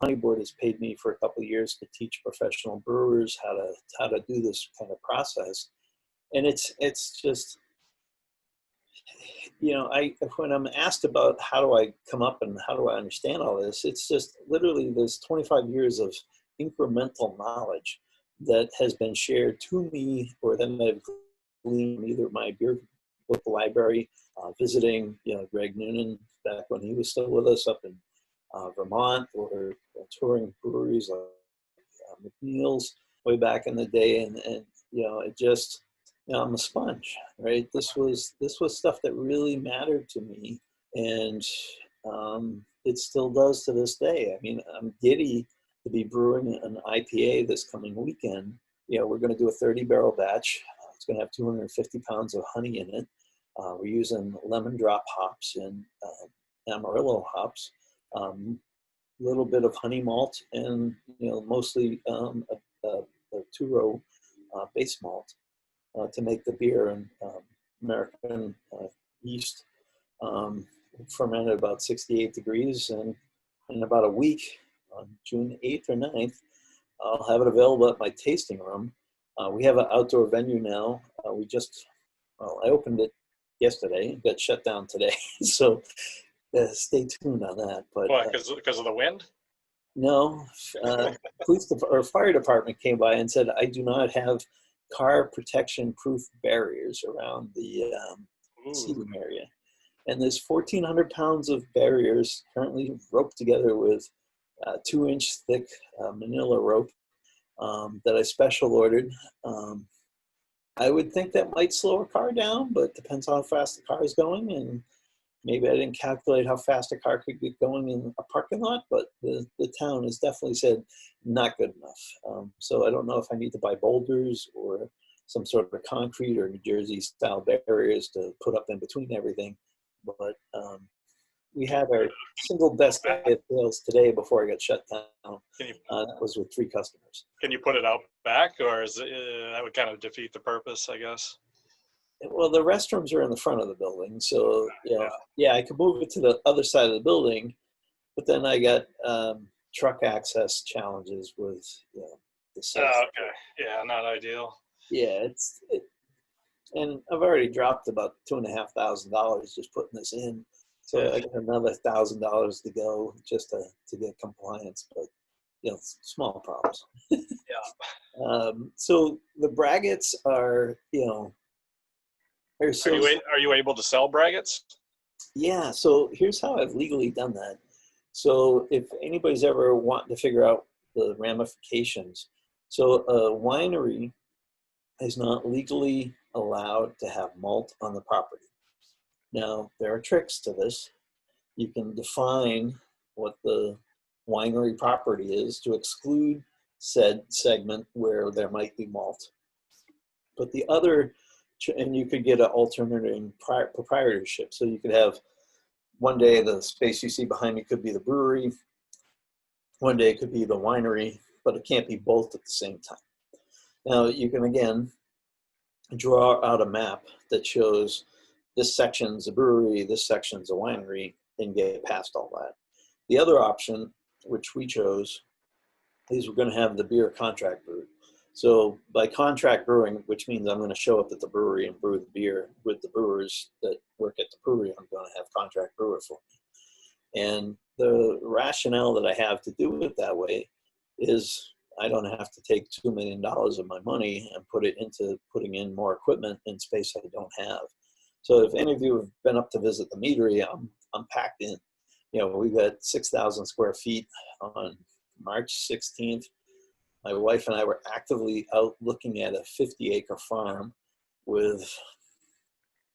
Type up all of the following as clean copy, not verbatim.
Honey Board has paid me for a couple of years to teach professional brewers how to do this kind of process. And it's just, you know, when I'm asked about how do I come up and how do I understand all this, it's just literally there's 25 years of incremental knowledge that has been shared to me, or then I've gleaned from either my beer book library, visiting, you know, Greg Noonan back when he was still with us up in Vermont, or touring breweries like McNeil's way back in the day, and you know, it just, you know, I'm a sponge, right? This was stuff that really mattered to me, and it still does to this day. I mean, I'm giddy to be brewing an IPA this coming weekend. You know, we're going to do a 30-barrel batch. It's going to have 250 pounds of honey in it. We're using lemon drop hops and Amarillo hops, a little bit of honey malt, and, you know, mostly a two-row base malt to make the beer, and American yeast, fermented about 68 degrees, and in about a week, on June 8th or 9th, I'll have it available at my tasting room. We have an outdoor venue now. I opened it yesterday. It got shut down today, so stay tuned on that. But why? Because of the wind? No, fire department came by and said I do not have car protection proof barriers around the seating area, and there's 1,400 pounds of barriers currently roped together with 2-inch thick manila rope that I special ordered. I would think that might slow a car down, but depends on how fast the car is going, and maybe I didn't calculate how fast a car could get going in a parking lot, but the town has definitely said not good enough. So I don't know if I need to buy boulders or some sort of concrete or New Jersey style barriers to put up in between everything. But we had our single best day of sales today before I got shut down. That was with 3 customers. Can you put it out back, or is it, that would kind of defeat the purpose, I guess? Well, the restrooms are in the front of the building, so yeah, I could move it to the other side of the building, but then I got truck access challenges with, you know, the site. Oh, okay, yeah, not ideal. Yeah, and I've already dropped about $2,500 just putting this in, so I got another $1,000 to go just to get compliance, but, you know, small problems. Yeah. So the braggots are, you know. Are you able to sell braggots? Yeah, so here's how I've legally done that. So if anybody's ever wanting to figure out the ramifications, so a winery is not legally allowed to have malt on the property. Now, there are tricks to this. You can define what the winery property is to exclude said segment where there might be malt. But the other, and you could get an alternate in proprietorship. So you could have, one day the space you see behind me could be the brewery, one day it could be the winery, but it can't be both at the same time. Now you can, again, draw out a map that shows this section's a brewery, this section's a winery, and get past all that. The other option, which we chose, is we're going to have the beer contract brewed. So by contract brewing, which means I'm going to show up at the brewery and brew the beer with the brewers that work at the brewery, I'm going to have contract brewer for me. And the rationale that I have to do it that way is I don't have to take $2 million of my money and put it into putting in more equipment in space I don't have. So if any of you have been up to visit the meadery, I'm packed in. You know, we've got 6,000 square feet. On March 16th, my wife and I were actively out looking at a 50-acre farm with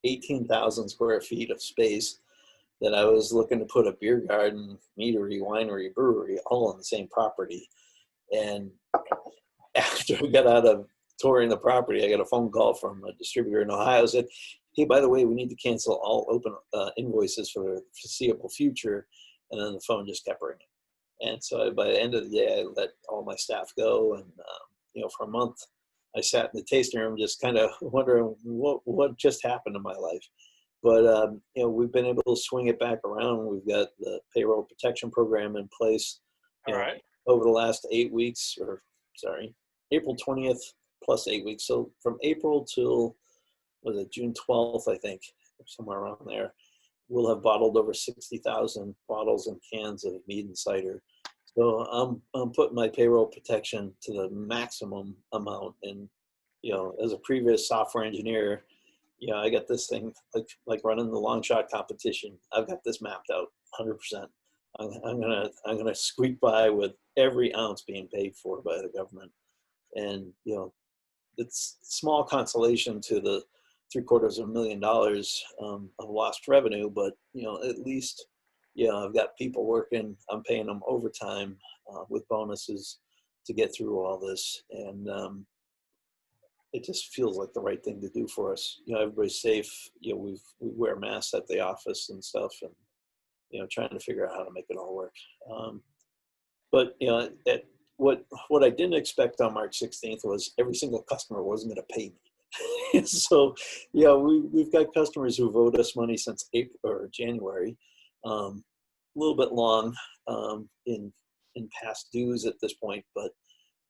18,000 square feet of space that I was looking to put a beer garden, meadery, winery, brewery, all on the same property. And after we got out of touring the property, I got a phone call from a distributor in Ohio, said, hey, by the way, we need to cancel all open invoices for the foreseeable future. And then the phone just kept ringing. And so by the end of the day, I let all my staff go. And, you know, for a month, I sat in the tasting room just kind of wondering what just happened in my life. But, you know, we've been able to swing it back around. We've got the payroll protection program in place. All right. over the last 8 weeks, or sorry, April 20th plus 8 weeks. So from April till, was it June 12th, I think, somewhere around there, we'll have bottled over 60,000 bottles and cans of mead and cider. So I'm putting my payroll protection to the maximum amount. And, as a previous software engineer, I got this thing like running the long shot competition. I've got this mapped out 100%. I'm gonna squeak by with every ounce being paid for by the government. And, it's small consolation to the $750,000 of lost revenue, but at least I've got people working. I'm paying them overtime with bonuses to get through all this, and it just feels like the right thing to do for us. Everybody's safe. We wear masks at the office and stuff, and trying to figure out how to make it all work. But what I didn't expect on March 16th was every single customer wasn't going to pay me. So, we've got customers who've owed us money since April or January, a little bit long in past dues at this point. But,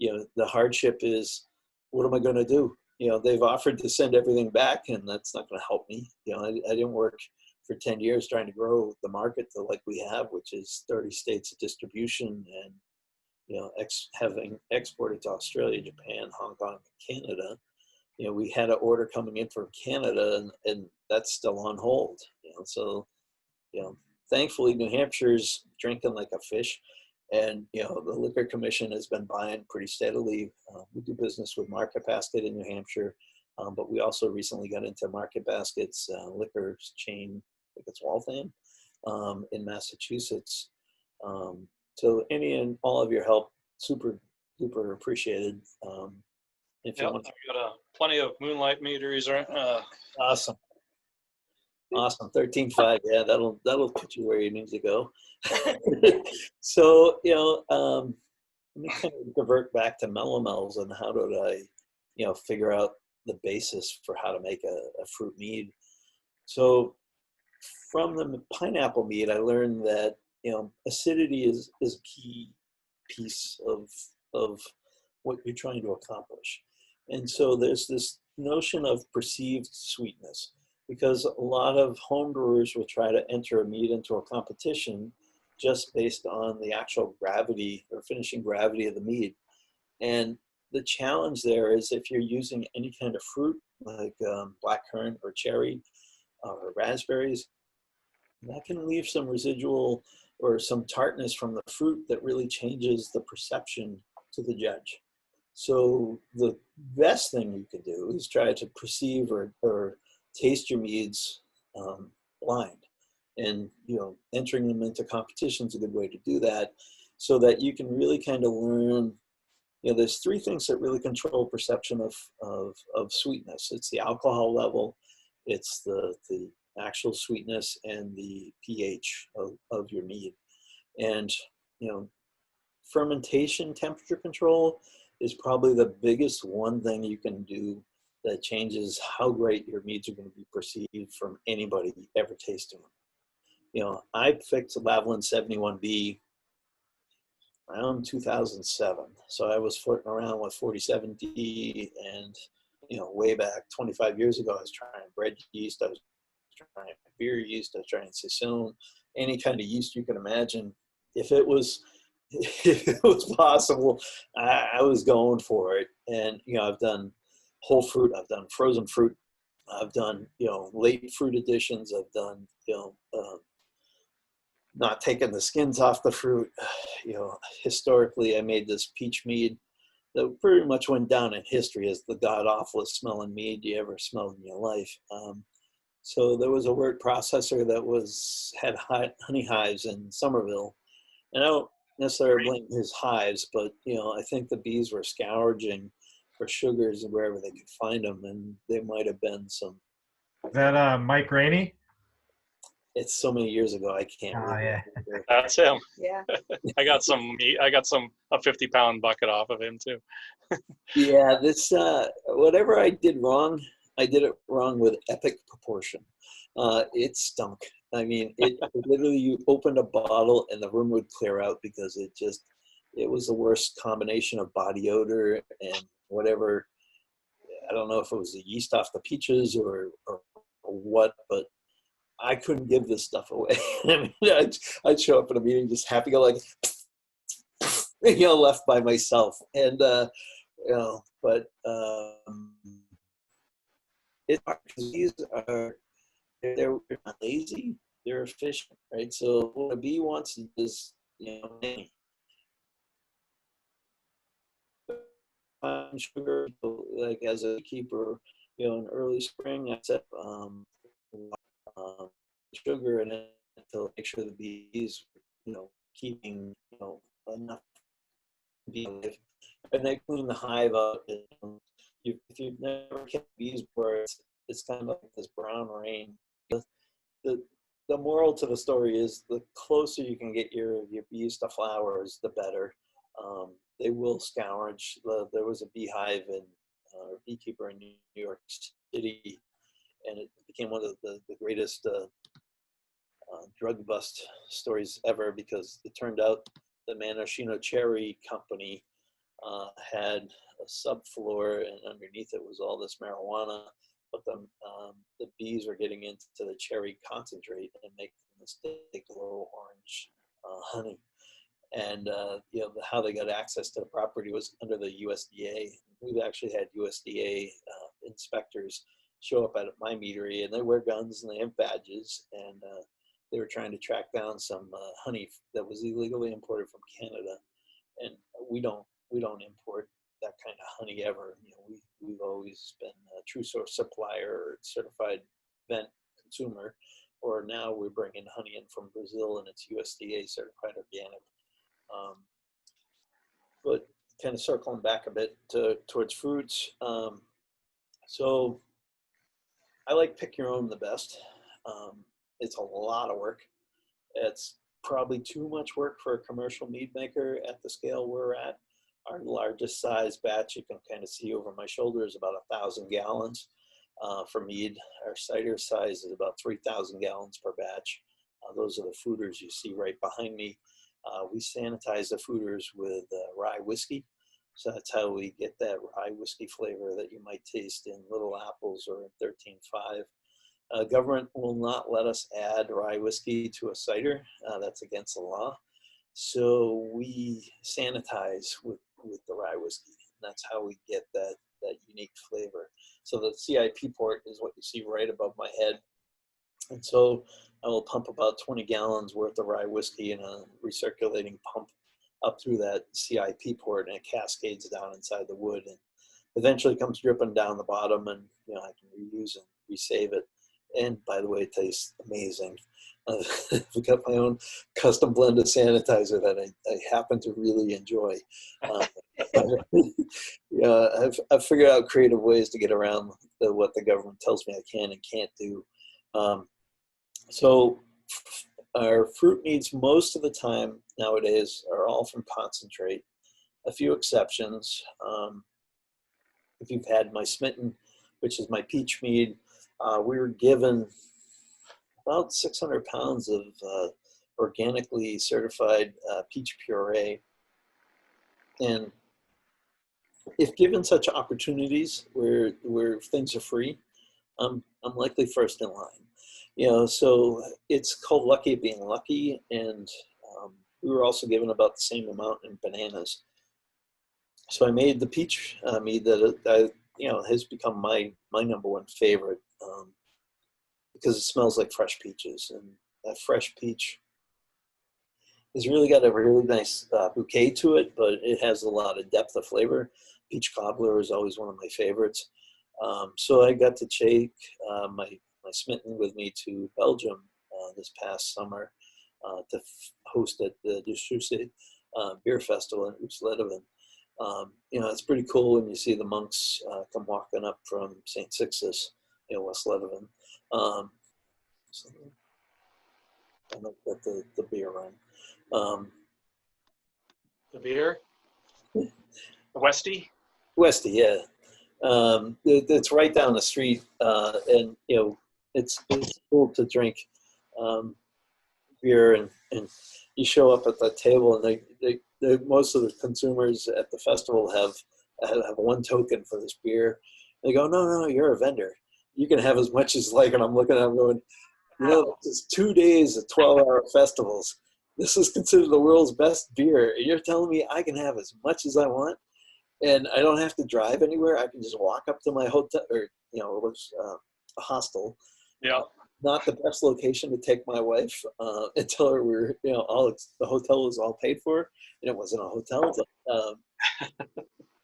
the hardship is, what am I going to do? They've offered to send everything back, and that's not going to help me. I didn't work for 10 years trying to grow the market to like we have, which is 30 states of distribution, and having exported to Australia, Japan, Hong Kong, and Canada. We had an order coming in from Canada, and that's still on hold. So thankfully New Hampshire's drinking like a fish, and the Liquor Commission has been buying pretty steadily. We do business with Market Basket in New Hampshire, but we also recently got into Market Basket's liquor chain, I think it's Waltham, in Massachusetts. So any and all of your help, super duper appreciated. If you want, we got plenty of Moonlight Meaderies, right? awesome. 13.5. Yeah, that'll put you where you need to go. So let me kind of divert back to melomels and how did I figure out the basis for how to make a fruit mead. So from the pineapple mead, I learned that acidity is a key piece of what you're trying to accomplish. And so there's this notion of perceived sweetness, because a lot of home brewers will try to enter a mead into a competition just based on the actual gravity or finishing gravity of the mead. And the challenge there is, if you're using any kind of fruit like blackcurrant or cherry or raspberries, that can leave some residual or some tartness from the fruit that really changes the perception to the judge. So the best thing you can do is try to perceive or taste your meads blind. And entering them into competition is a good way to do that, so that you can really kind of learn. There's three things that really control perception of sweetness. It's the alcohol level, it's the actual sweetness, and the pH of your mead. And fermentation temperature control is probably the biggest one thing you can do that changes how great your meads are going to be perceived from anybody ever tasting them. I picked Lavalin 71B around 2007. So I was flirting around with 47D, and way back 25 years ago, I was trying bread yeast, I was trying beer yeast, I was trying Sassoon, any kind of yeast you can imagine. If it was possible, I was going for it. And I've done whole fruit, I've done frozen fruit, I've done late fruit additions, I've done not taking the skins off the fruit. Historically, I made this peach mead that pretty much went down in history as the god-awfulest smelling mead you ever smelled in your life. So there was a Wort processor that had honey hives in Somerville. And I don't necessarily blame his hives, but I think the bees were scourging for sugars wherever they could find them, and they might have been some. Is that Mike Rainey? It's so many years ago, I can't yeah. That's him. Yeah. I got a 50-pound bucket off of him too. Yeah, this whatever I did wrong, I did it wrong with epic proportion. It stunk. I mean, it literally, you opened a bottle and the room would clear out because it just it was the worst combination of body odor and whatever. I don't know if it was the yeast off the peaches or what, but I couldn't give this stuff away. I mean, I'd show up at a meeting just happy, go like, left by myself. And, but it's hard because these are, they're not lazy, they're efficient, right? So what a bee wants is, sugar, like as a keeper, in early spring, I set sugar in it to make sure the bees, keeping, enough bee alive. And they clean the hive out. And if you've never kept bees before, it's kind of like this brown rain. The moral to the story is the closer you can get your bees to flowers, the better. They will scourge. There was a beehive and a beekeeper in New York City, and it became one of the greatest drug bust stories ever, because it turned out the Maraschino cherry company had a subfloor, and underneath it was all this marijuana. But the bees were getting into the cherry concentrate and making this big glow orange honey. And how they got access to the property was under the USDA. We've actually had USDA inspectors show up at my meadery, and they wear guns and they have badges, and they were trying to track down some honey that was illegally imported from Canada. And we don't import that kind of honey ever. We've always been a true source supplier or certified vent consumer, or now we're bringing honey in from Brazil and it's USDA certified organic. But kind of circling back a bit towards fruits. So I like pick your own the best. It's a lot of work. It's probably too much work for a commercial mead maker at the scale we're at. Our largest size batch, you can kind of see over my shoulder, is about 1,000 gallons. For mead, our cider size is about 3,000 gallons per batch. Those are the foeders you see right behind me. We sanitize the foeders with rye whiskey. So that's how we get that rye whiskey flavor that you might taste in Little Apples or 13.5. Government will not let us add rye whiskey to a cider. That's against the law. So we sanitize with the rye whiskey. And that's how we get that unique flavor. So the CIP port is what you see right above my head. And so I will pump about 20 gallons worth of rye whiskey in a recirculating pump up through that CIP port, and it cascades down inside the wood and eventually comes dripping down the bottom, and I can reuse and resave it. And by the way, it tastes amazing. I've got my own custom blended sanitizer that I happen to really enjoy. I've figured out creative ways to get around what the government tells me I can and can't do. So our fruit meads most of the time nowadays are all from concentrate. A few exceptions. If you've had my Smitten, which is my peach mead, we were given about 600 pounds of organically certified peach puree. And if given such opportunities where things are free, I'm likely first in line. So it's called lucky at being lucky. And we were also given about the same amount in bananas. So I made the peach mead that has become my number one favorite, because it smells like fresh peaches, and that fresh peach has really got a really nice bouquet to it, but it has a lot of depth of flavor. Peach cobbler is always one of my favorites. So I got to take my Smitten with me to Belgium this past summer to host at the Dussuse beer festival in Oostleven. It's pretty cool when you see the monks come walking up from St. Sixtus, West Lebanon. So I might get the beer run. The beer? Westy? Westy, yeah. It's right down the street, and it's cool to drink beer, and you show up at the table, and most of the consumers at the festival have one token for this beer. They go, no, you're a vendor. You can have as much as you like. And I'm looking at them going, you know, it's 2 days of 12-hour festivals. This is considered the world's best beer. You're telling me I can have as much as I want, and I don't have to drive anywhere. I can just walk up to my hotel, or it was a hostel. Yeah. Not the best location to take my wife and tell her the hotel was all paid for, and it wasn't a hotel. But,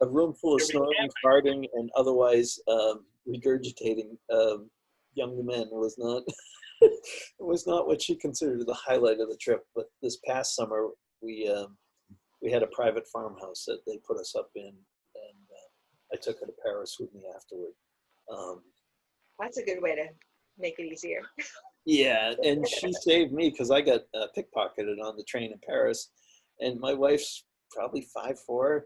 a room full of snoring, farting, and otherwise regurgitating young men was not was not what she considered the highlight of the trip. But this past summer, we had a private farmhouse that they put us up in, and I took her to Paris with me afterward. That's a good way to make it easier. Yeah, and she saved me because I got pickpocketed on the train in Paris, and my wife's probably 5'4",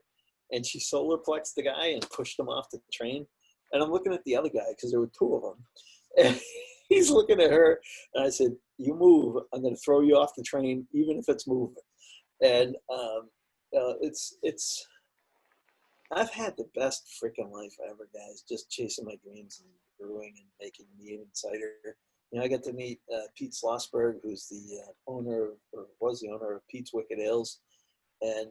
and she solar plexed the guy and pushed him off the train. And I'm looking at the other guy because there were two of them, and he's looking at her, and I said, "You move, I'm going to throw you off the train, even if it's moving." And it's I've had the best freaking life ever, guys. Just chasing my dreams and brewing and making mead and cider. I got to meet Pete Schlossberg, who's the owner, or was the owner of Pete's Wicked Ales. And,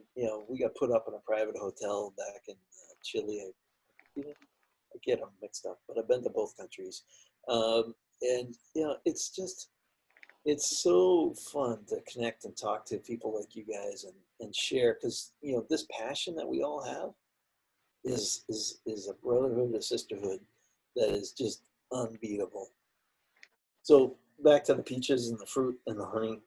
we got put up in a private hotel back in Chile. I get them mixed up, but I've been to both countries. And, it's so fun to connect and talk to people like you guys and share, because, this passion that we all have is a brotherhood, a sisterhood that is just unbeatable. So back to the peaches and the fruit and the honey.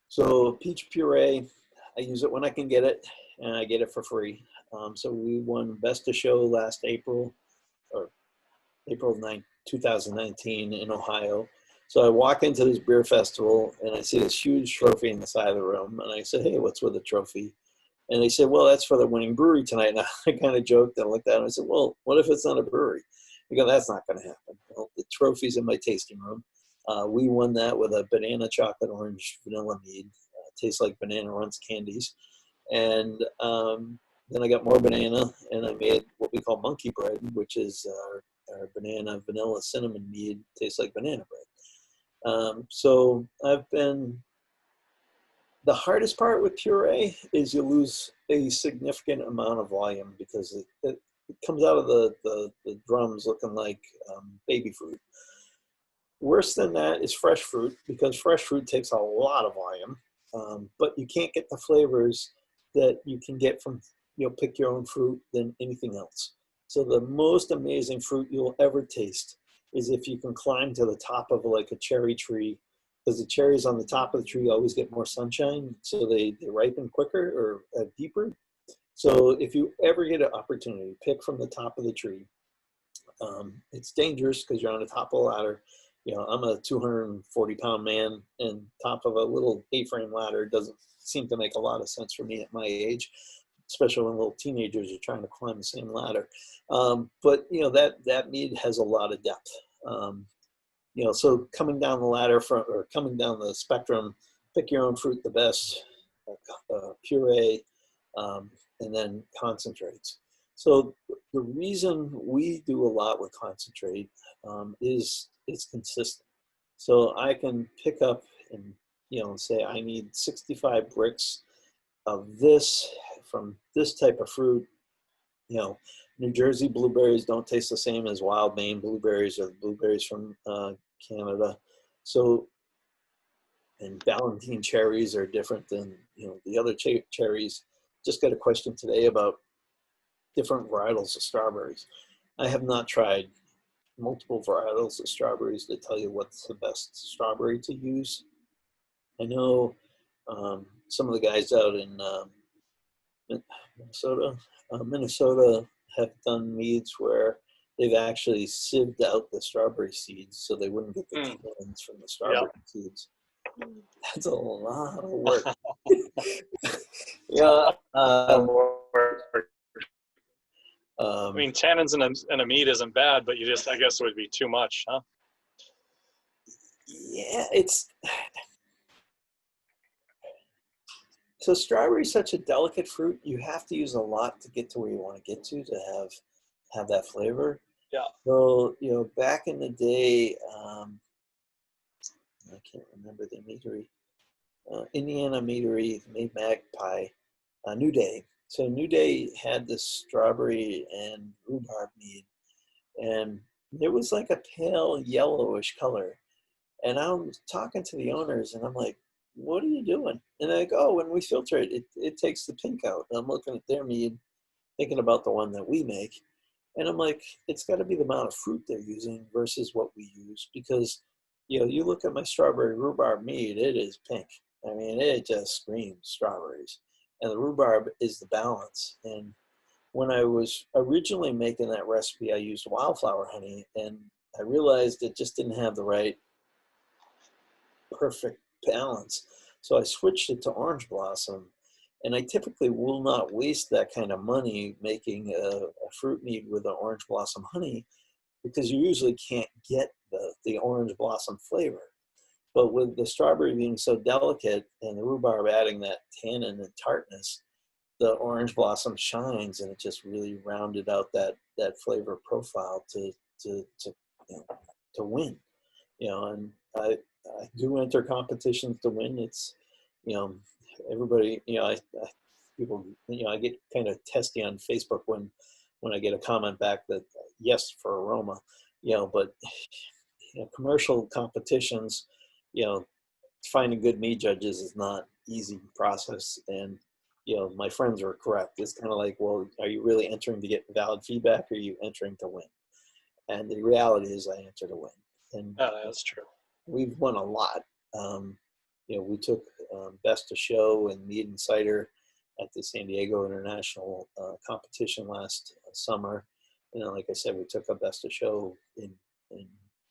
So peach puree, I use it when I can get it, and I get it for free. So we won Best of Show last April, or April 9, 2019 in Ohio. So I walk into this beer festival, and I see this huge trophy in the side of the room, and I said, "Hey, what's with the trophy?" And they said, "Well, that's for the winning brewery tonight." And I kind of joked and looked at it, and I said, "Well, what if it's not a brewery?" They go, "That's not going to happen." Well, the trophy's in my tasting room. We won that with a banana chocolate orange vanilla mead. Tastes like banana runs candies. And then I got more banana, and I made what we call monkey bread, which is our banana vanilla cinnamon mead. Tastes like banana bread. So the hardest part with puree is you lose a significant amount of volume because it comes out of the drums looking like baby fruit. Worse than that is fresh fruit, because fresh fruit takes a lot of volume, but you can't get the flavors that you can get from, pick your own fruit than anything else. So the most amazing fruit you'll ever taste is if you can climb to the top of like a cherry tree, because the cherries on the top of the tree always get more sunshine, so they ripen quicker or deeper. So if you ever get an opportunity, pick from the top of the tree. It's dangerous because you're on the top of a ladder. I'm a 240-pound man, and top of a little 8-frame ladder doesn't seem to make a lot of sense for me at my age, especially when little teenagers are trying to climb the same ladder. But that mead has a lot of depth. So coming down the ladder or coming down the spectrum, pick your own fruit the best, puree, and then concentrates. So the reason we do a lot with concentrate is it's consistent. So I can pick up and say I need 65 bricks of this from this type of fruit. New Jersey blueberries don't taste the same as wild Maine blueberries or blueberries from Canada. So, and Ballantine cherries are different than the other cherries. Just got a question today about different varietals of strawberries. I have not tried multiple varietals of strawberries to tell you what's the best strawberry to use. I know some of the guys out in Minnesota have done meads where they've actually sieved out the strawberry seeds so they wouldn't get the tannins from the strawberry seeds. That's a lot of work. I mean, tannins in a mead isn't bad, but I guess it would be too much, huh? Yeah, So strawberry is such a delicate fruit. You have to use a lot to get to where you want to get to have that flavor. Yeah. So, you know, back in the day, I can't remember the meadery. Indiana Meadery made Magpie, New Day. So New Day had this strawberry and rhubarb mead, and it was like a pale yellowish color. And I'm talking to the owners, and I'm like, "What are you doing?" And they're like, "Oh, when we filter it, it takes the pink out." And I'm looking at their mead, thinking about the one that we make, and I'm like, "It's got to be the amount of fruit they're using versus what we use, because, you know, you look at my strawberry rhubarb mead, it is pink. I mean, it just screams strawberries. And the rhubarb is the balance." And when I was originally making that recipe, I used wildflower honey, and I realized it just didn't have the right perfect balance. So I switched it to orange blossom. And I typically will not waste that kind of money making a fruit mead with an orange blossom honey, because you usually can't get the orange blossom flavor. But with the strawberry being so delicate and the rhubarb adding that tannin and tartness, the orange blossom shines, and it just really rounded out that flavor profile to you know, to win. You know, and I do enter competitions to win. It's, you know, everybody, you know, people, you know, I get kind of testy on Facebook when I get a comment back that yes for aroma, you know, but, you know, commercial competitions, you know, finding good mead judges is not easy process. And, you know, my friends are correct. It's kind of like, well, are you really entering to get valid feedback, or are you entering to win? And the reality is I enter to win. And that's true. we've won a lot. You know, we took Best of Show and Mead and Cider at the San Diego International competition last summer. And then, like I said, we took a Best of Show in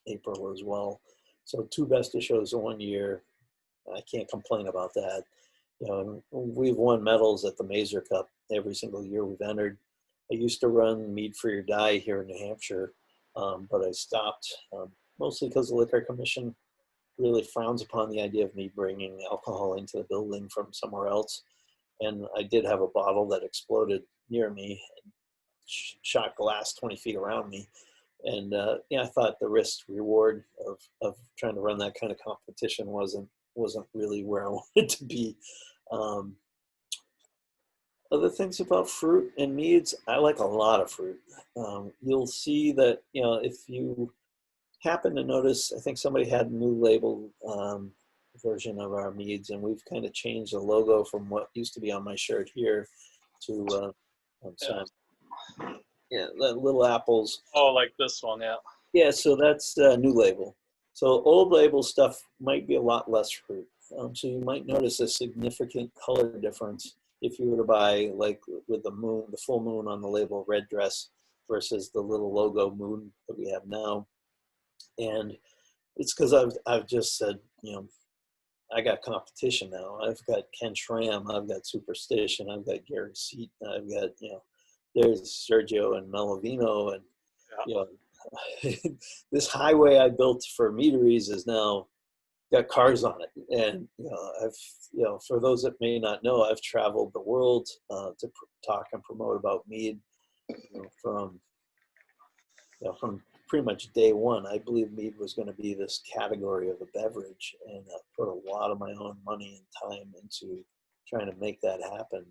April as well. So 2 Best of Shows in 1 year. I can't complain about that. You know, and we've won medals at the Mazer Cup every single year we've entered. I used to run Mead for Your Die here in New Hampshire, but I stopped mostly because the Liquor Commission really frowns upon the idea of me bringing alcohol into the building from somewhere else. And I did have a bottle that exploded near me and shot glass 20 feet around me. And yeah, I thought the risk reward of trying to run that kind of competition wasn't really where I wanted to be. Other things about fruit and meads, I like a lot of fruit. You'll see that, you know, if you happen to notice, I think somebody had a new label version of our meads, and we've kind of changed the logo from what used to be on my shirt here to yeah, little apples. Oh, like this one, yeah. Yeah, so that's a new label. So old label stuff might be a lot less fruit. So you might notice a significant color difference if you were to buy, like with the moon, the full moon on the label, red dress, versus the little logo moon that we have now. And it's because I've just said, you know, I got competition now. I've got Ken Schramm, I've got Superstition, I've got Gary Seaton, I've got, you know, there's Sergio and Melovino, and you know, this highway I built for meaderies is now got cars on it. And you know, for those that may not know, I've traveled the world to talk and promote about mead, from pretty much day one. I believe mead was going to be this category of a beverage, and I put a lot of my own money and time into trying to make that happen.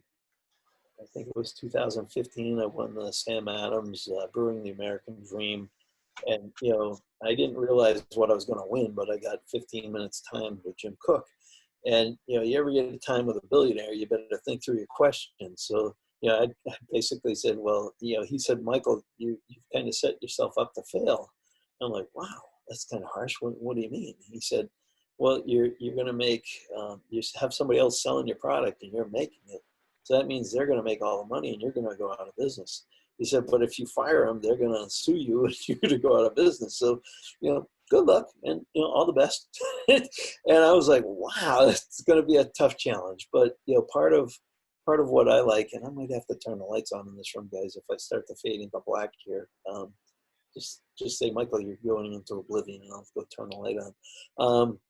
I think it was 2015. I won the Sam Adams Brewing the American Dream, and you know, I didn't realize what I was going to win, but I got 15 minutes time with Jim Cook. And you know, you ever get a time with a billionaire, you better think through your questions. So you know, I basically said, well, you know, he said, Michael, you've kind of set yourself up to fail. I'm like, wow, that's kind of harsh. What do you mean? He said, well, you're going to make, you have somebody else selling your product and you're making it. So that means they're going to make all the money and you're going to go out of business. He said, but if you fire them, they're going to sue you and you're going to go out of business. So, you know, good luck and, you know, all the best. And I was like, wow, it's going to be a tough challenge. But, you know, part of what I like, and I might have to turn the lights on in this room, guys, if I start to fade into black here. Just say, Michael, you're going into oblivion, and I'll go turn the light on.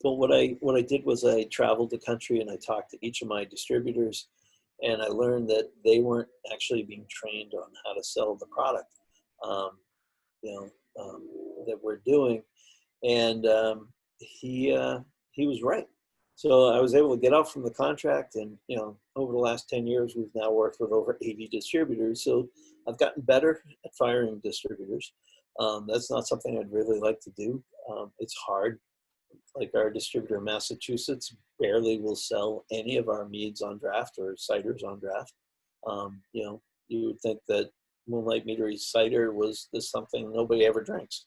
But what I did was I traveled the country and I talked to each of my distributors, and I learned that they weren't actually being trained on how to sell the product, um, that we're doing. And he was right. So I was able to get out from the contract, and over the last 10 years, we've now worked with over 80 distributors. So I've gotten better at firing distributors. That's not something I'd really like to do. It's hard. Like our distributor in Massachusetts barely will sell any of our meads on draft or ciders on draft. You would think that Moonlight Meadery cider was something nobody ever drinks.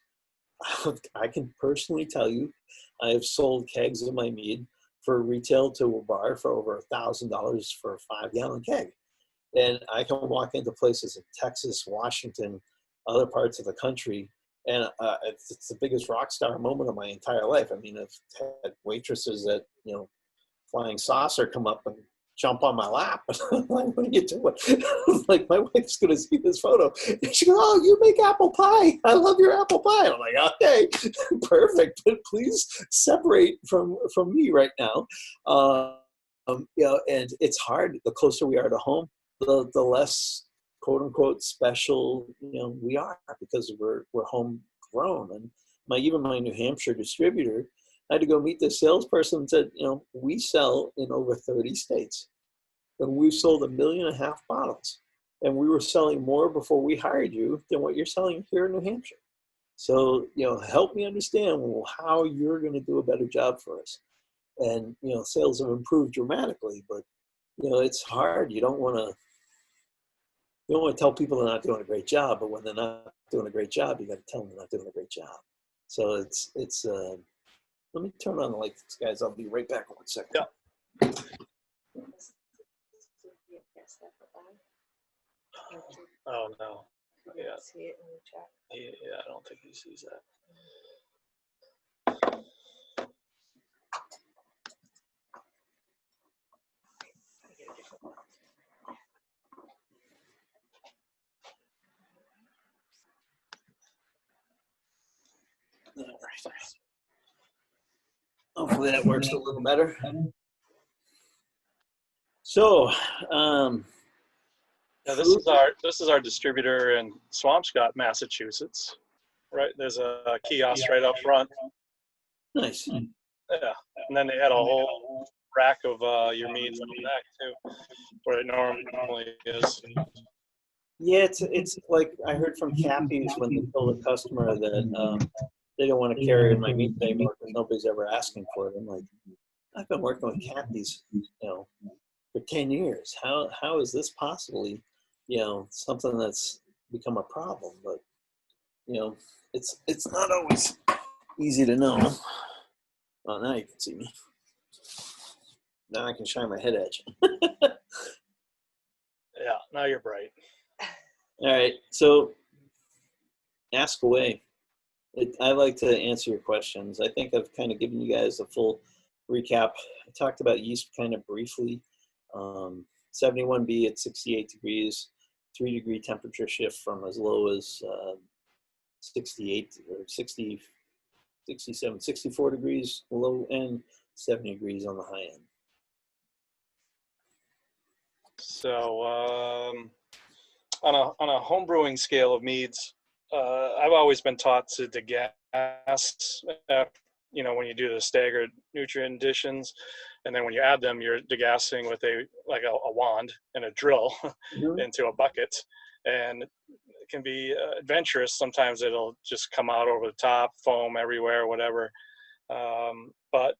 I can personally tell you, I have sold kegs of my mead for retail to a bar for over $1,000 for a 5-gallon keg. And I can walk into places in Texas, Washington, other parts of the country, and it's the biggest rock star moment of my entire life. I mean, I've had waitresses that, flying saucer come up and jump on my lap. I'm like, what are you doing? Like, my wife's going to see this photo. And she goes, oh, you make apple pie. I love your apple pie. I'm like, okay, perfect. But please separate from me right now. And it's hard. The closer we are to home, the less quote unquote special, we are, because we're homegrown. And even my New Hampshire distributor, I had to go meet the salesperson and said, we sell in over 30 states, and we've sold 1.5 million bottles, and we were selling more before we hired you than what you're selling here in New Hampshire. So, help me understand how you're going to do a better job for us. And, sales have improved dramatically, but, it's hard. You don't want to tell people they're not doing a great job, but when they're not doing a great job, you got to tell them they're not doing a great job. So it's let me turn on the lights, guys. I'll be right back in 1 second. Yeah. Oh no. Yeah. See it in the chat. Yeah, I don't think he sees that. All right. Hopefully that works a little better. So, now this is our distributor in Swampscott, Massachusetts. Right, there's a kiosk right up front. Nice. Yeah, and then they had a whole rack of your meads in the back too, where it normally is. Yeah, it's like I heard from Cappies when they told a customer that they don't want to carry my meat anymore because nobody's ever asking for it. I'm like, I've been working with Cappies, for 10 years. How is this possibly, something that's become a problem? But, it's not always easy to know. Well, now you can see me. Now I can shine my head edge. Yeah, now you're bright. All right, so ask away. I like to answer your questions. I think I've kind of given you guys a full recap. I talked about yeast kind of briefly. 71B at 68 degrees, 3-degree temperature shift from as low as 68 or 60, 67, 64 degrees low end, 70 degrees on the high end. So on a homebrewing scale of meads, I've always been taught to degas, when you do the staggered nutrient additions, and then when you add them, you're degassing with a wand and a drill into a bucket, and it can be adventurous. Sometimes it'll just come out over the top, foam everywhere, whatever. But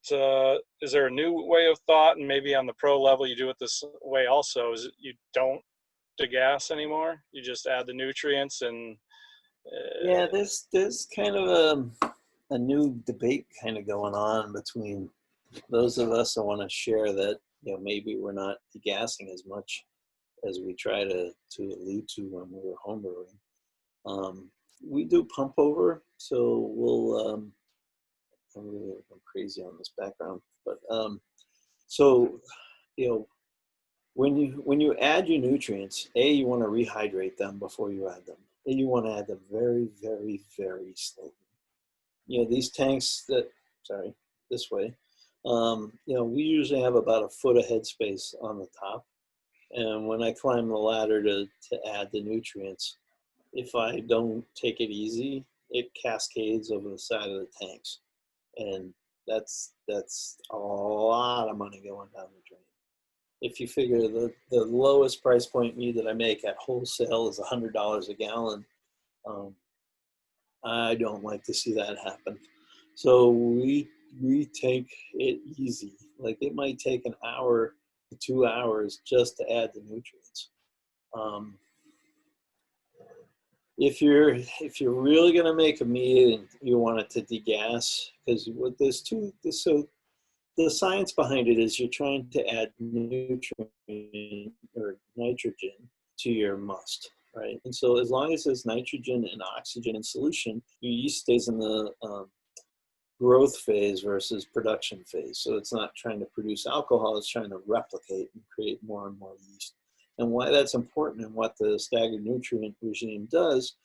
is there a new way of thought, and maybe on the pro level you do it this way also, is you don't degas anymore, you just add the nutrients? And yeah, there's kind of a new debate kind of going on between those of us that want to share that maybe we're not degassing as much as we try to allude to when we were homebrewing. We do pump over, so we'll I'm really going crazy on this background, but so when you add your nutrients, you want to rehydrate them before you add them, and you want to add them very, very, very slowly. These tanks this way, We usually have about a foot of headspace on the top. And when I climb the ladder to add the nutrients, if I don't take it easy, it cascades over the side of the tanks. And that's a lot of money going down the drain. If you figure the lowest price point mead that I make at wholesale is $100 a gallon, I don't like to see that happen. So we take it easy. Like it might take an hour to 2 hours just to add the nutrients. If you're really gonna make a mead and you want it to degas, because so the science behind it is you're trying to add nutrient or nitrogen to your must, right? And so as long as there's nitrogen and oxygen in solution, your yeast stays in the growth phase versus production phase. So it's not trying to produce alcohol, it's trying to replicate and create more and more yeast. And why that's important and what the staggered nutrient regime does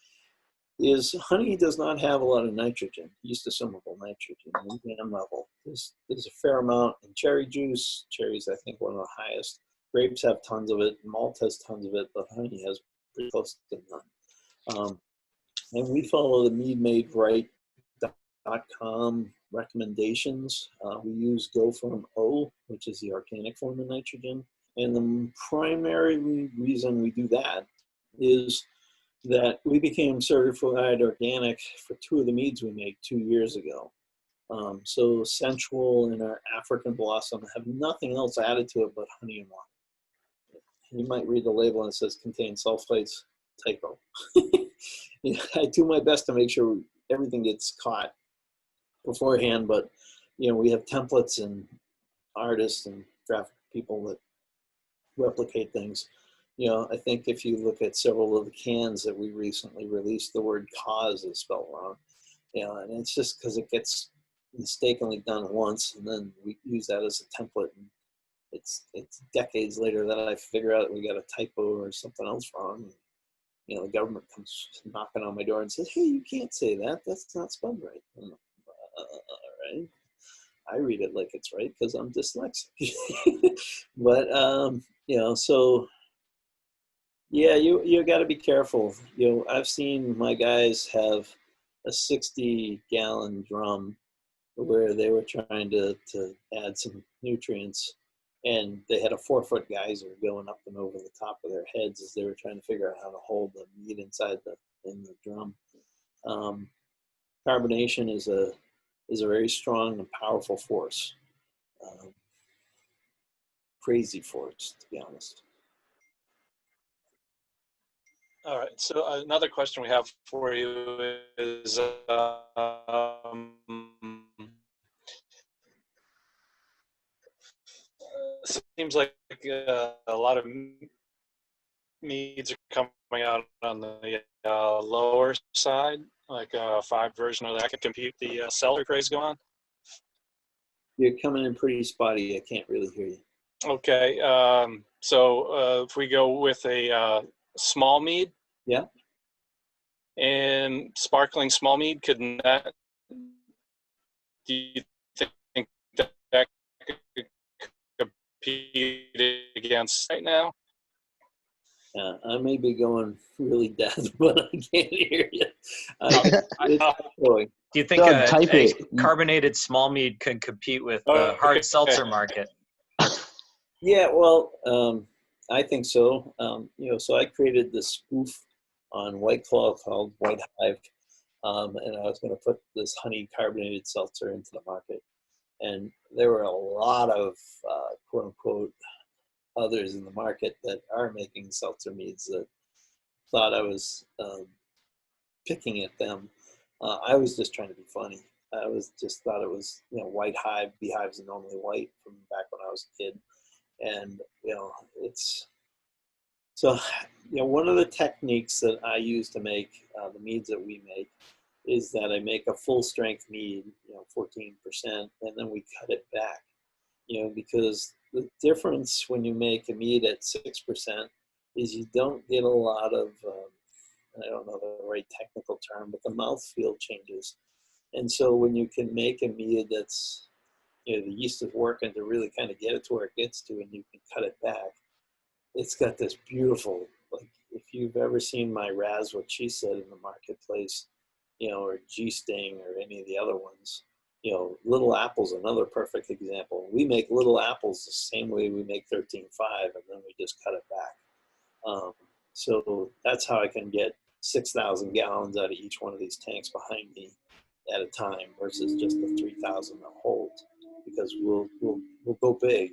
is honey does not have a lot of nitrogen, yeast assumable nitrogen in gram level. There's a fair amount in cherry juice. Cherry's, I think, one of the highest. Grapes have tons of it. Malt has tons of it, but honey has pretty close to none. And we follow the meadmaderight.com recommendations. We use Go Form O, which is the organic form of nitrogen. And the primary reason we do that is that we became certified organic for 2 of the meads we make 2 years ago. So Sensual and our African Blossom have nothing else added to it but honey and water. You might read the label and it says contains sulfites, typo. I do my best to make sure everything gets caught beforehand, but we have templates and artists and graphic people that replicate things. I think if you look at several of the cans that we recently released, the word cause is spelled wrong. And it's just because it gets mistakenly done once, and then we use that as a template. And it's decades later that I figure out we got a typo or something else wrong. And, the government comes knocking on my door and says, "Hey, you can't say that. That's not spelled right." All right. I read it like it's right because I'm dyslexic. But so. Yeah, you got to be careful. I've seen my guys have a 60-gallon drum where they were trying to add some nutrients, and they had a 4-foot geyser going up and over the top of their heads as they were trying to figure out how to hold the mead inside in the drum. Carbonation is a very strong and powerful force. Crazy force, to be honest. All right. So another question we have for you is, seems like a lot of meads are coming out on the lower side, like a 5 version of that can compete the cellar craze going on. You're coming in pretty spotty. I can't really hear you. Okay. So if we go with a small mead. Yeah. And sparkling small mead, couldn't that, do you think that could compete against right now? I may be going really deaf, but I can't hear you. Do you think a carbonated small mead could compete with the hard seltzer market? Yeah, well, I think so. So I created this spoof on White Claw called White Hive, and I was going to put this honey carbonated seltzer into the market. And there were a lot of quote unquote others in the market that are making seltzer meads that thought I was picking at them. I was just trying to be funny. I thought it was, White Hive. Beehives are normally white from back when I was a kid. And, it's, so, one of the techniques that I use to make the meads that we make is that I make a full strength mead, 14%, and then we cut it back, because the difference when you make a mead at 6% is you don't get a lot of, I don't know the right technical term, but the mouthfeel changes. And so when you can make a mead that's you know, the yeast is working to really kind of get it to where it gets to, and you can cut it back. It's got this beautiful, like, if you've ever seen my Raz, what she said in the marketplace, you know, or G-Sting or any of the other ones, you know, Little Apple's another perfect example. We make Little Apples the same way we make 13.5, and then we just cut it back. So that's how I can get 6,000 gallons out of each one of these tanks behind me at a time versus just the 3,000 they'll hold, because we'll go big,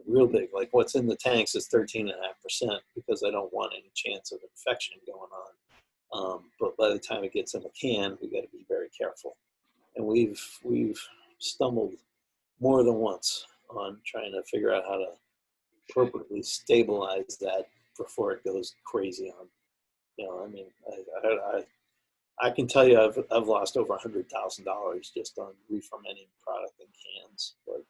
real big. Like what's in the tanks is 13.5%, because I don't want any chance of infection going on. But by the time it gets in the can, we got to be very careful. And we've stumbled more than once on trying to figure out how to appropriately stabilize that before it goes crazy on. You know, I mean, I can tell you I've lost over $100,000 just on re-fermenting product in cans, but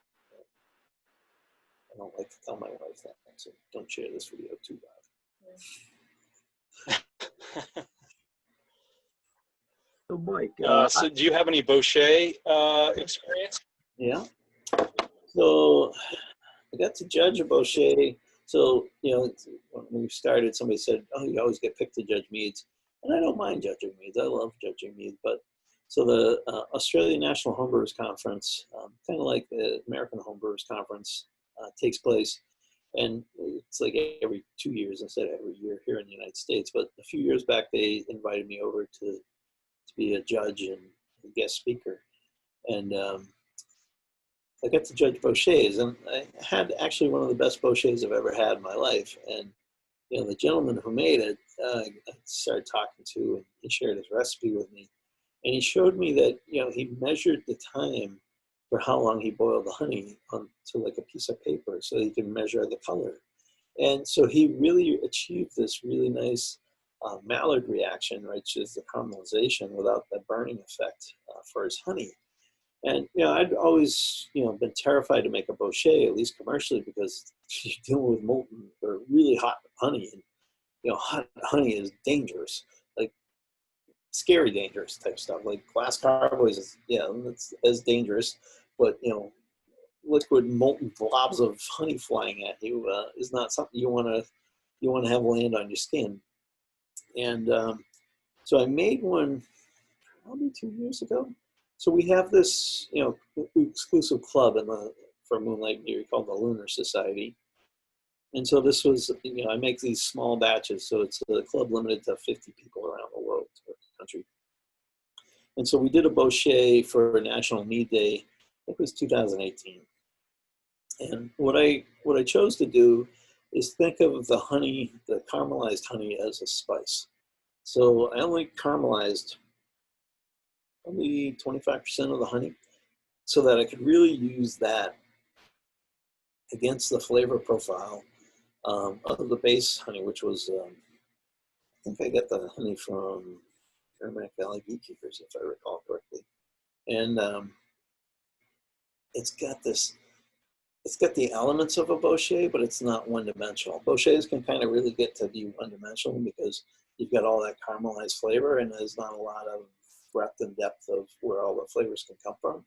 I don't like to tell my wife that, so don't share this video too loud. So Mike, so do you have any Bochet experience? Yeah. So I got to judge a Bochet. So, you know, when we started, somebody said, "Oh, you always get picked to judge meads," and I don't mind judging meads. I love judging meads. But so the Australian National Homebrewers Conference, kind of like the American Homebrewers Conference, takes place, and it's like every 2 years instead of every year here in the United States. But a few years back, they invited me over to be a judge and a guest speaker, and I got to judge Bochets, and I had actually one of the best Bochets I've ever had in my life. And you know, the gentleman who made it, I started talking to, and he shared his recipe with me, and he showed me that, you know, he measured the time for how long he boiled the honey onto like a piece of paper, so he can measure the color. And so he really achieved this really nice Maillard reaction, right, which is the caramelization without the burning effect for his honey. And, you know, I'd always, you know, been terrified to make a Bochet, at least commercially, because you're dealing with molten or really hot honey. And, you know, hot honey is dangerous, like scary dangerous type stuff. Like glass carboys is, yeah, that's as dangerous. But, you know, liquid molten blobs of honey flying at you is not something you want to have land on your skin. And so I made one probably 2 years ago. So we have this, you know, exclusive club for Moonlight Meadery called the Lunar Society. And so this was, you know, I make these small batches. So it's a club limited to 50 people around the world, or the country. And so we did a Bochet for National Mead Day. I think it was 2018. And what I chose to do is think of the honey, the caramelized honey, as a spice. So I only caramelized only 25% of the honey, so that I could really use that against the flavor profile of the base honey, which was, I think I got the honey from Merrimack Valley Beekeepers, if I recall correctly. And it's got the elements of a Bochet, but it's not one-dimensional. Bochets can kind of really get to be one-dimensional because you've got all that caramelized flavor, and there's not a lot of breadth and depth of where all the flavors can come from.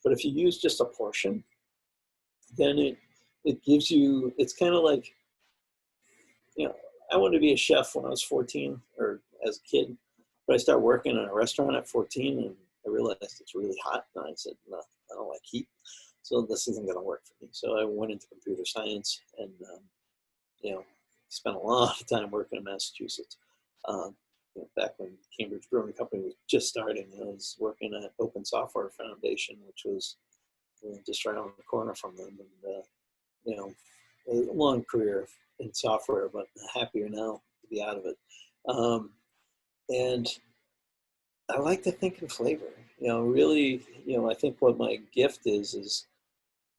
But if you use just a portion, then it gives you, it's kind of like, you know, I wanted to be a chef when I was 14 or as a kid, but I started working in a restaurant at 14 and I realized it's really hot. And I said, no, I don't like heat. So this isn't going to work for me. So I went into computer science and, you know, spent a lot of time working in Massachusetts. You know, back when Cambridge Brewing Company was just starting, I was working at Open Software Foundation, which was just right on the corner from them. And, you know, a long career in software, but happier now to be out of it. And I like to think in flavor, you know, really, you know, I think what my gift is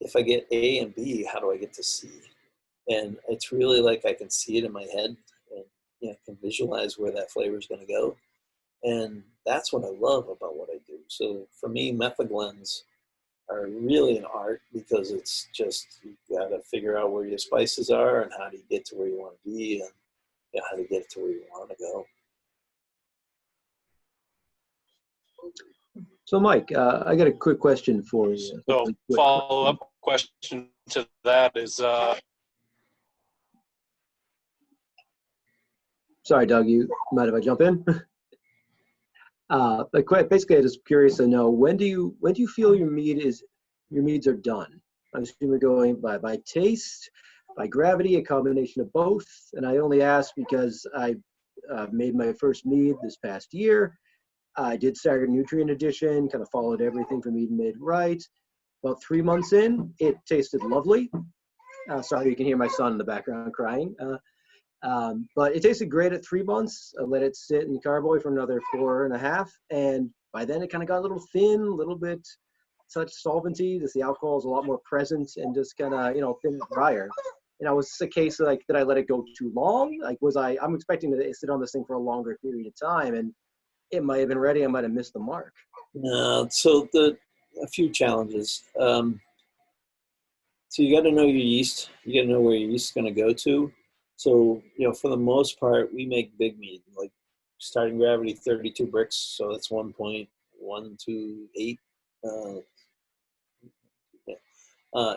if I get A and B, how do I get to C? And it's really like I can see it in my head and, you know, can visualize where that flavor is going to go. And that's what I love about what I do. So for me, method blends are really an art because it's just, you got to figure out where your spices are and how do you get to where you want to be and, you know, how to get to where you want to go. So Mike, I got a quick question for you. So follow-up question to that is, sorry, Doug, you mind if I jump in? Basically, I'm just curious to know, when do you feel your meads are done? I assume you're going by taste, by gravity, a combination of both. And I only ask because I made my first mead this past year. I did staggered nutrient addition, kind of followed everything from Mead made right. About 3 months in, it tasted lovely. Sorry, you can hear my son in the background crying. But it tasted great at 3 months. I let it sit in carboy for another 4.5. And by then it kind of got a little thin, a little bit such solvency, just the alcohol is a lot more present and just kind of, thin and drier. Was this a case like, did I let it go too long? Like, I'm expecting to sit on this thing for a longer period of time, and it might have been ready. I might have missed the mark. So a few challenges. So you got to know your yeast. You got to know where your yeast is going to go to. So, for the most part, we make big mead, like starting gravity 32 bricks. So that's 1.128,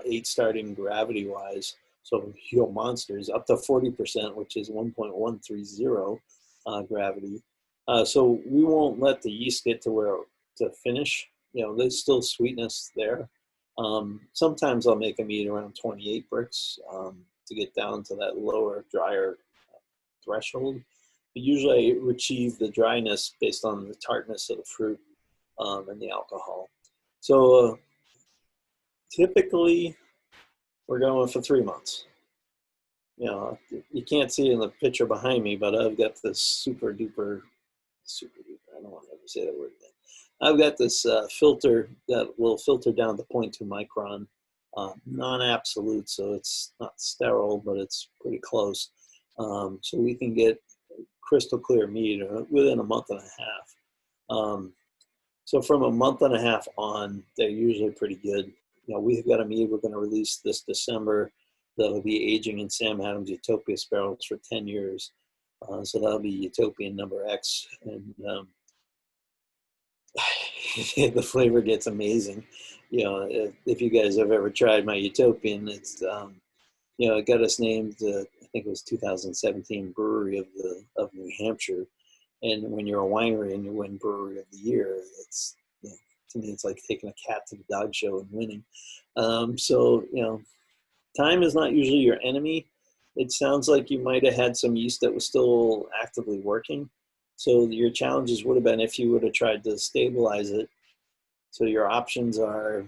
8 starting gravity wise. So monsters up to 40%, which is 1.130 gravity. So we won't let the yeast get to finish. There's still sweetness there. Sometimes I'll make a mead around 28 bricks to get down to that lower, drier threshold. But usually I achieve the dryness based on the tartness of the fruit and the alcohol. So typically we're going for 3 months. You can't see in the picture behind me, but I've got this super duper, I don't want to ever say that word again. I've got this filter that will filter down to 0.2 micron, non-absolute, so it's not sterile, but it's pretty close. So we can get crystal clear mead within a month and a half. So from a month and a half on, they're usually pretty good. We've got a mead we're going to release this December that'll be aging in Sam Adams Utopia barrels for 10 years. So that'll be Utopian number X. And the flavor gets amazing. If you guys have ever tried my Utopian, it's, it got us named, I think it was 2017 Brewery of New Hampshire. And when you're a winery and you win Brewery of the Year, it's, to me, it's like taking a cat to the dog show and winning. So, time is not usually your enemy. It sounds like you might have had some yeast that was still actively working. So your challenges would have been if you would have tried to stabilize it. So your options are,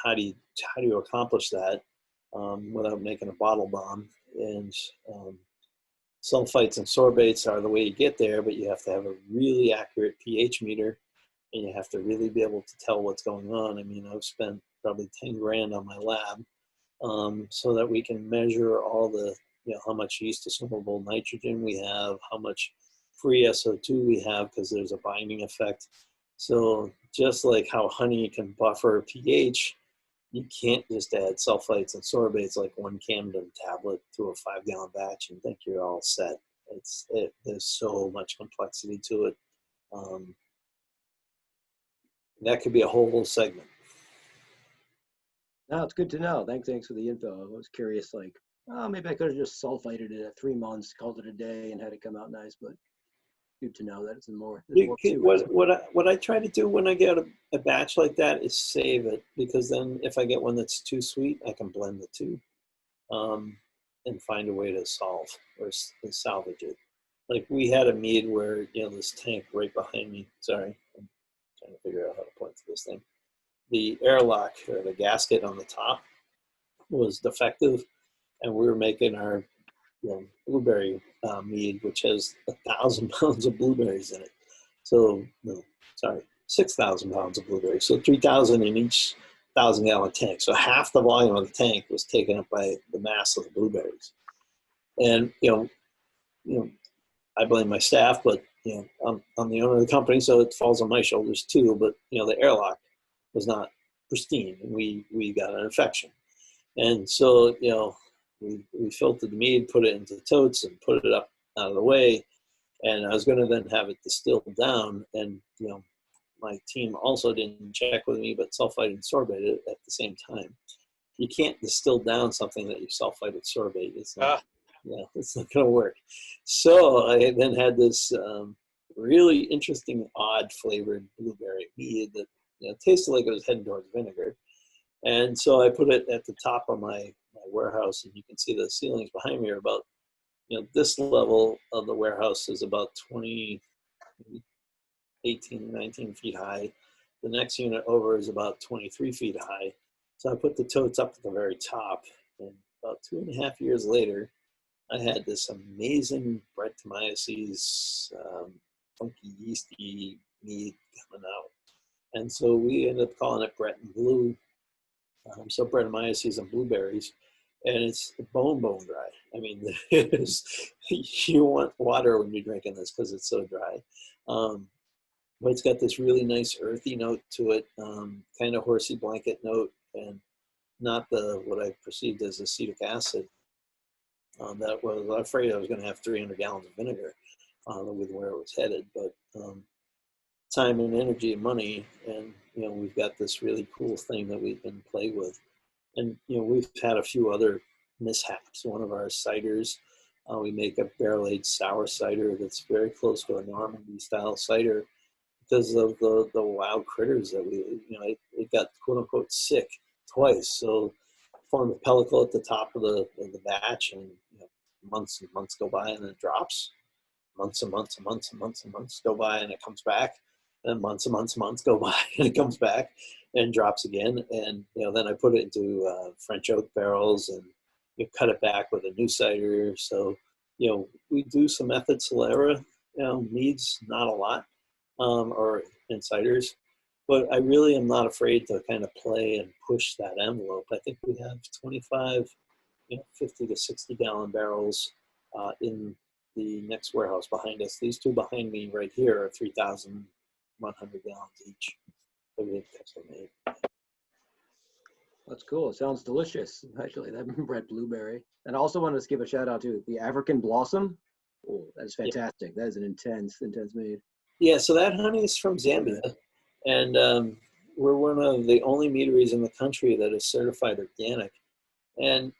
how do you accomplish that without making a bottle bomb? And sulfites and sorbates are the way you get there, but you have to have a really accurate pH meter, and you have to really be able to tell what's going on. I mean, I've spent probably 10 grand on my lab so that we can measure all the, how much yeast assumable nitrogen we have, how much free SO2 we have, because there's a binding effect. So just like how honey can buffer pH, you can't just add sulfites and sorbates like 1 Camden tablet to a 5-gallon batch and think you're all set. There's so much complexity to it. That could be a whole segment. No, it's good to know. Thanks for the info. I was curious, like, maybe I could have just sulfited it at 3 months, called it a day, and had it come out nice. But good to know that it's more. What I try to do when I get a batch like that is save it, because then if I get one that's too sweet, I can blend the two and find a way to solve or salvage it. Like we had a mead where, this tank right behind me, sorry, I'm trying to figure out how to point to this thing. The airlock or the gasket on the top was defective, and we were making our blueberry mead, which has 1,000 pounds of blueberries in it. So, 6,000 pounds of blueberries. So 3,000 in each 1,000-gallon tank. So half the volume of the tank was taken up by the mass of the blueberries. And, I blame my staff, but, I'm the owner of the company, so it falls on my shoulders too. But, the airlock was not pristine, and we got an infection. And so, we filtered the mead, put it into totes, and put it up out of the way. And I was going to then have it distilled down. And, my team also didn't check with me, but sulfite and sorbate it at the same time. You can't distill down something that you sulfite and sorbate. It's not, yeah, it's not going to work. So I then had this really interesting, odd flavored blueberry mead that tasted like it was heading towards vinegar. And so I put it at the top of my warehouse, and you can see the ceilings behind me are about, this level of the warehouse is about 20, 18, 19 feet high. The next unit over is about 23 feet high. So I put the totes up at the very top, and about 2.5 years later, I had this amazing Brettanomyces funky yeasty mead coming out. And so we ended up calling it Brett and Blue. So Brettanomyces and blueberries. And it's bone dry. I mean, you want water when you're drinking this because it's so dry. But it's got this really nice earthy note to it, kind of horsey blanket note, and not what I perceived as acetic acid. That was, I'm afraid I was going to have 300 gallons of vinegar with where it was headed. But time and energy and money, and we've got this really cool thing that we can play with. And we've had a few other mishaps. One of our ciders, we make a barrel-aged sour cider that's very close to a Normandy-style cider because of the wild critters that it got quote-unquote sick twice. So formed a pellicle at the top of the batch, and months and months go by and it drops. Months and months and months and months and months go by and it comes back. And months and months and months go by and it comes back and drops again. And then I put it into French oak barrels and cut it back with a new cider. So we do some method solera, meads, not a lot, or in ciders. But I really am not afraid to kind of play and push that envelope. I think we have 25, 50 to 60 gallon barrels in the next warehouse behind us. These two behind me right here are 3,100 gallons each that we have custom made. That's cool. It sounds delicious, actually, that red blueberry. And I also want to give a shout out to the African Blossom. Oh, that's fantastic. Yeah. That is an intense mead. Yeah, so that honey is from Zambia. And we're one of the only meaderies in the country that is certified organic. And,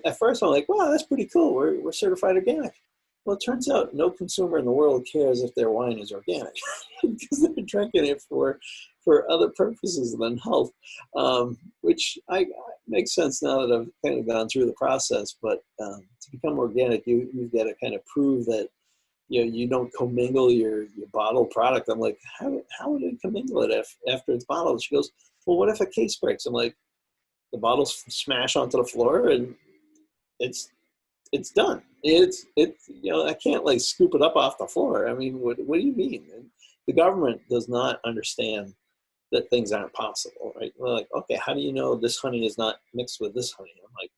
at first I'm like, wow, that's pretty cool. We're certified organic. Well, it turns out no consumer in the world cares if their wine is organic because they're drinking it for other purposes than health, which makes sense now that I've kind of gone through the process. But to become organic, you've got to kind of prove that you don't commingle your bottled product. I'm like, how would I commingle it after it's bottled? She goes, well, what if a case breaks? I'm like, the bottles smash onto the floor and it's done. I can't like scoop it up off the floor. I mean, what do you mean? And the government does not understand that things aren't possible, right? We're like, okay, how do you know this honey is not mixed with this honey? I'm like,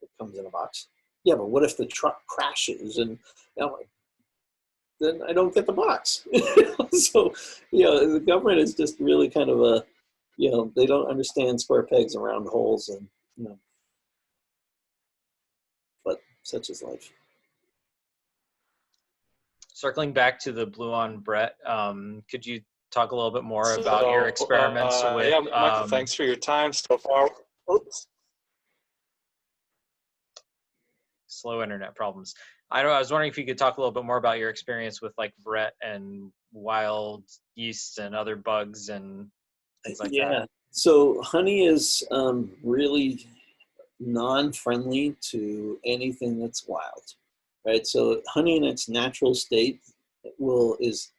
it comes in a box. Yeah, but what if the truck crashes and I'm like, then I don't get the box. So, the government is just really kind of they don't understand square pegs and round holes, and but such is life. Circling back to the Blue on Brett, could you talk a little bit more about your experiments with? Yeah, Michael, thanks for your time so far. Oops. Slow internet problems. I was wondering if you could talk a little bit more about your experience with like Brett and wild yeast and other bugs and things like that. Yeah. So honey is really non-friendly to anything that's wild, right? So honey in its natural state is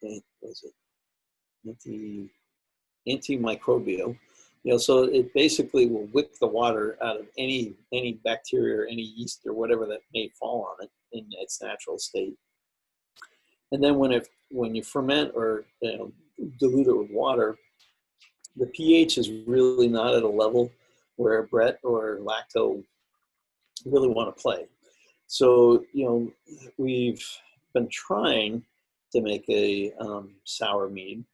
antimicrobial. So it basically will wick the water out of any bacteria or any yeast or whatever that may fall on it in its natural state. And then when you ferment or dilute it with water, the pH is really not at a level where Brett or lacto really want to play. So we've been trying to make a sour mead.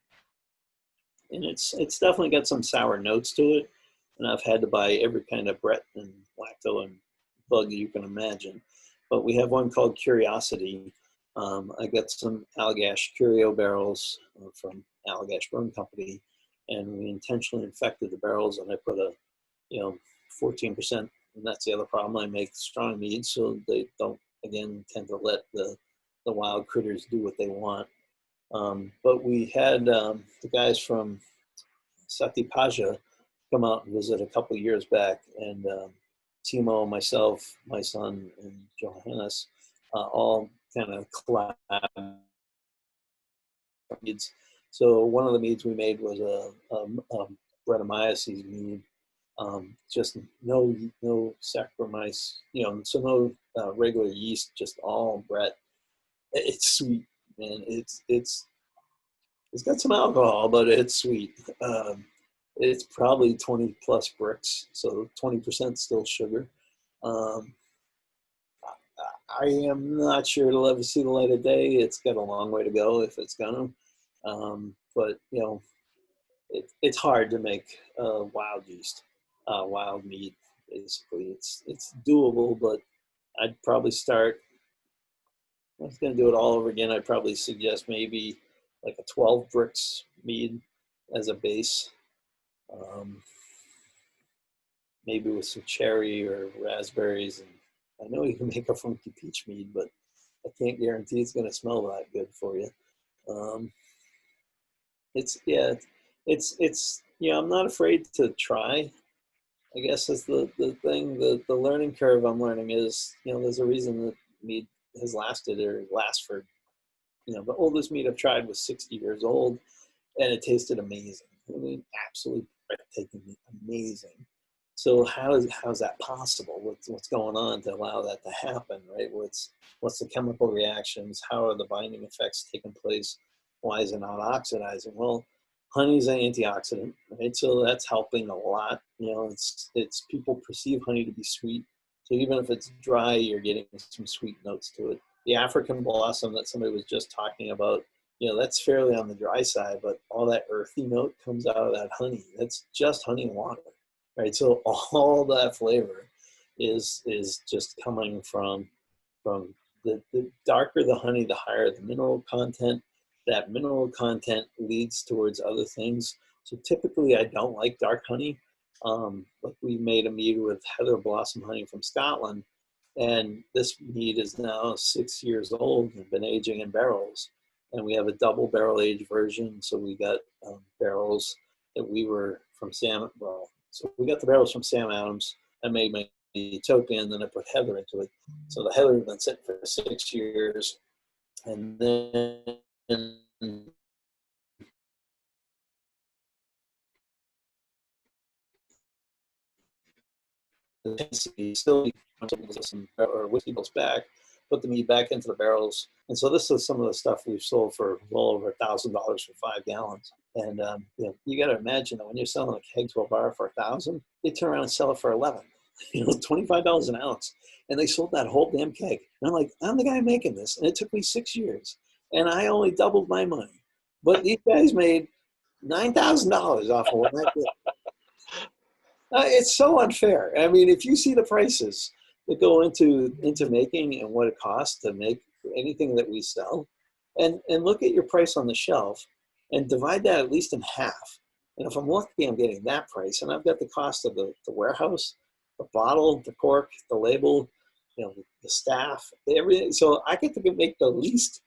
And it's definitely got some sour notes to it. And I've had to buy every kind of Brett and lacto and bug you can imagine. But we have one called Curiosity. I got some Allagash Curio barrels from Allagash Brewing Company, and we intentionally infected the barrels, and I put a 14%, and that's the other problem. I make strong meads, so they don't, again, tend to let the wild critters do what they want. But we had the guys from Satipaja come out and visit a couple of years back, and Timo, myself, my son, and Johannes all kind of collab meads. So one of the meads we made was a Brettanomyces mead. Just no Saccharomyces, so no regular yeast, just all Brett. It's sweet, man. It's got some alcohol, but it's sweet. It's probably 20 plus bricks, so 20% still sugar. I am not sure it'll ever see the light of day. It's got a long way to go if it's gonna. But it's hard to make wild yeast, wild mead. Basically, it's doable, but I'd probably start. If I was gonna do it all over again, I'd probably suggest maybe like a 12 bricks mead as a base. Maybe with some cherry or raspberries, and I know you can make a funky peach mead, but I can't guarantee it's going to smell that good for you. I'm not afraid to try. I guess that's the thing. The learning curve I'm learning is, there's a reason that mead has lasted or lasts for, the oldest mead I've tried was 60 years old, and it tasted amazing. I mean, absolutely breathtakingly amazing. So how's that possible? What's going on to allow that to happen, right? What's the chemical reactions? How are the binding effects taking place? Why is it not oxidizing? Well, honey's an antioxidant, right? So that's helping a lot. It's people perceive honey to be sweet. So even if it's dry, you're getting some sweet notes to it. The African blossom that somebody was just talking about, that's fairly on the dry side, but all that earthy note comes out of that honey. That's just honey and water. Right, so all that flavor is just coming from the darker the honey, the higher the mineral content. That mineral content leads towards other things. So typically, I don't like dark honey. But we made a mead with heather blossom honey from Scotland, and this mead is now 6 years old and been aging in barrels. And we have a double barrel aged version. So we got barrels that we were from So we got the barrels from Sam Adams. I made my Utopia, and then I put heather into it. So the heather has been sitting for 6 years. And then still some or whiskey goes back, put the mead back into the barrels. And so this is some of the stuff we've sold for well over $1,000 for 5 gallons. And you got to imagine that when you're selling a keg to a bar for $1,000, they turn around and sell it for $11. $25 an ounce, and they sold that whole damn keg. And I'm like, I'm the guy making this, and it took me 6 years, and I only doubled my money. But these guys made $9,000 off of what I did. It's so unfair. I mean, if you see the prices that go into making and what it costs to make anything that we sell, and look at your price on the shelf, and divide that at least in half. And if I'm lucky, I'm getting that price. And I've got the cost of the warehouse, the bottle, the cork, the label, the staff, everything. So I get to make the least.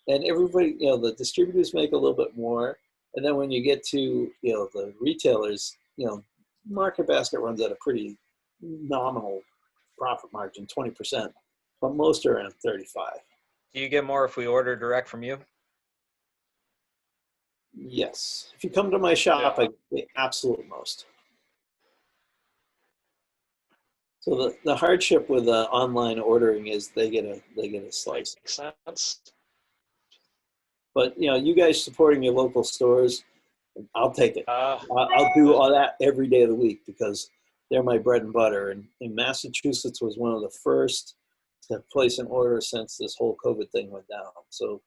And everybody, the distributors make a little bit more. And then when you get to, the retailers, Market Basket runs at a pretty nominal profit margin, 20%. But most are around 35. Do you get more if we order direct from you? Yes. If you come to my shop, I get the absolute most. So the hardship with online ordering is they get a slice. Makes sense. But you guys supporting your local stores, I'll take it. I'll do all that every day of the week because they're my bread and butter. And Massachusetts was one of the first to place an order since this whole COVID thing went down. So,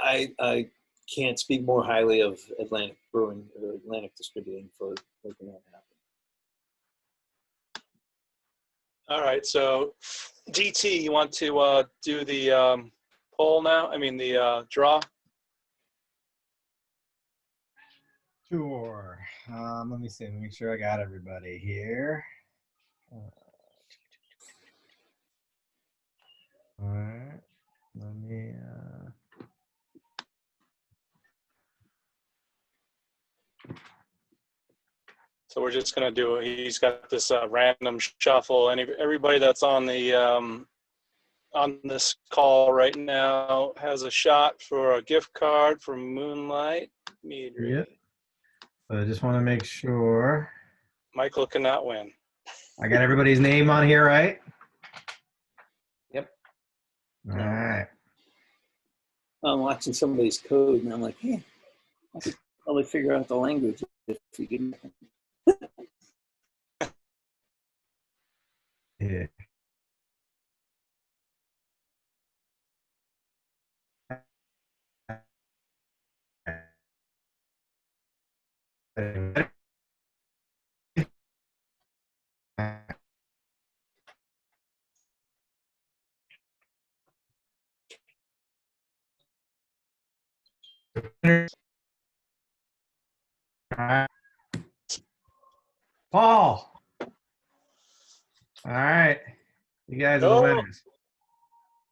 I can't speak more highly of Atlantic Brewing or Atlantic Distributing for making that happen. All right, so DT, you want to do the poll now? I mean the draw. Sure. Let me see. Let me make sure I got everybody here. All right. Let me. So we're just gonna do. He's got this random shuffle. Everybody that's on this call right now has a shot for a gift card from Moonlight Meadery. Yep. But I just want to make sure Michael cannot win. I got everybody's name on here, right? Yep. All right. I'm watching somebody's code, and I'm like, hey, I could probably figure out the language if you give me. Yeah. Paul. All right. You guys are the Oh. winners.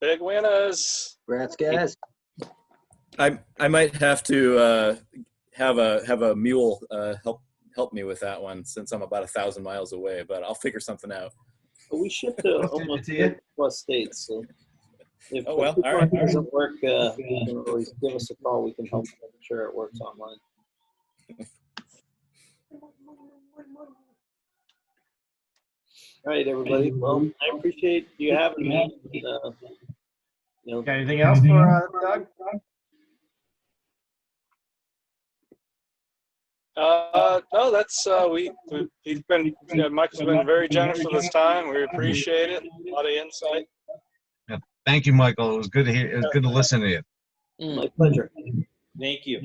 Big winners. Congrats, guys. I might have to have a mule help me with that one since I'm about 1,000 miles away, but I'll figure something out. But we ship to almost 50+ states, so if Oh, well, the all right. doesn't work, you can always give us a call. We can help make sure it works online. All right, everybody. Well, I appreciate you having me. Got anything else for Doug? No, that's Michael's been very generous with his time. We appreciate it. A lot of insight. Yeah. Thank you, Michael. It was good to hear. It was good to listen to you. My pleasure. Thank you.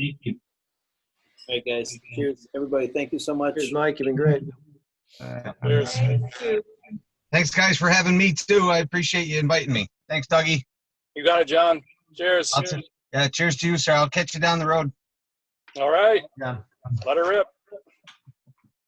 All right, guys. Cheers, everybody. Thank you so much. Cheers, Mike. You've been great. Cheers. Thanks, guys, for having me too. I appreciate you inviting me. Thanks, Dougie. You got it, John. Cheers. Yeah, cheers to you, sir. I'll catch you down the road. All right. Yeah. Let her rip.